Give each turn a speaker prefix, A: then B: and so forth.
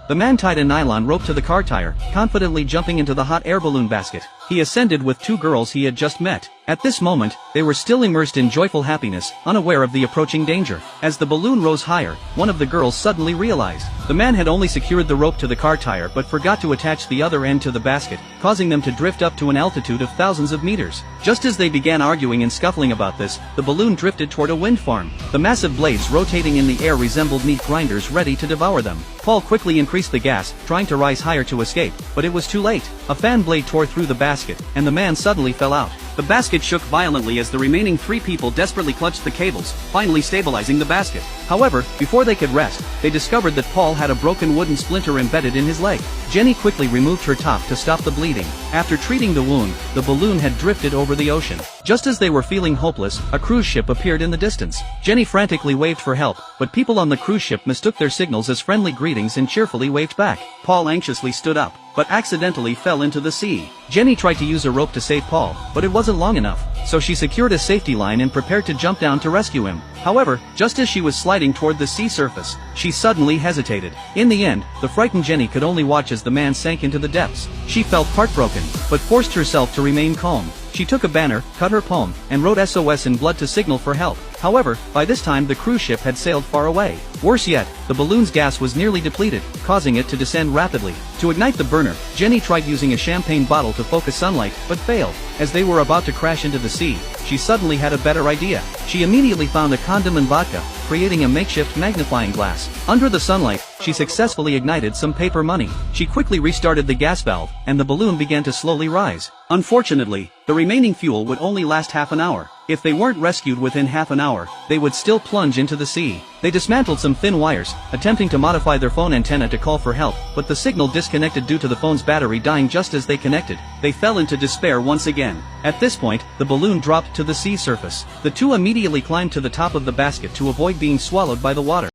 A: The man tied a nylon rope to the car tire, confidently jumping into the hot air balloon basket. He ascended with two girls he had just met. At this moment, they were still immersed in joyful happiness, unaware of the approaching danger. As the balloon rose higher, one of the girls suddenly realized the man had only secured the rope to the car tire but forgot to attach the other end to the basket, causing them to drift up to an altitude of thousands of meters. Just as they began arguing and scuffling about this, the balloon drifted toward a wind farm. The massive blades rotating in the air resembled meat grinders ready to devour them. Paul quickly increased the gas, trying to rise higher to escape, but it was too late. A fan blade tore through the basket, and the man suddenly fell out. The basket shook violently as the remaining three people desperately clutched the cables, finally stabilizing the basket. However, before they could rest, they discovered that Paul had a broken wooden splinter embedded in his leg. Jenny quickly removed her top to stop the bleeding. After treating the wound, the balloon had drifted over the ocean. Just as they were feeling hopeless, a cruise ship appeared in the distance. Jenny frantically waved for help, but people on the cruise ship mistook their signals as friendly greetings and cheerfully waved back. Paul anxiously stood up, but accidentally fell into the sea. Jenny tried to use a rope to save Paul, but it wasn't long enough, so she secured a safety line and prepared to jump down to rescue him. However, just as she was sliding toward the sea surface, she suddenly hesitated. In the end, the frightened Jenny could only watch as the man sank into the depths. She felt heartbroken, but forced herself to remain calm. She took a banner, cut her poem, and wrote SOS in blood to signal for help. However, by this time the cruise ship had sailed far away. Worse yet, the balloon's gas was nearly depleted, causing it to descend rapidly. To ignite the burner, Jenny tried using a champagne bottle to focus sunlight, but failed. As they were about to crash into the sea, she suddenly had a better idea. She immediately found a condom and vodka, creating a makeshift magnifying glass. Under the sunlight, she successfully ignited some paper money. She quickly restarted the gas valve, and the balloon began to slowly rise. Unfortunately, the remaining fuel would only last half an hour. If they weren't rescued within half an hour, they would still plunge into the sea. They dismantled some thin wires, attempting to modify their phone antenna to call for help, but the signal disconnected due to the phone's battery dying just as they connected. They fell into despair once again. At this point, the balloon dropped to the sea surface. The two immediately climbed to the top of the basket to avoid being swallowed by the water.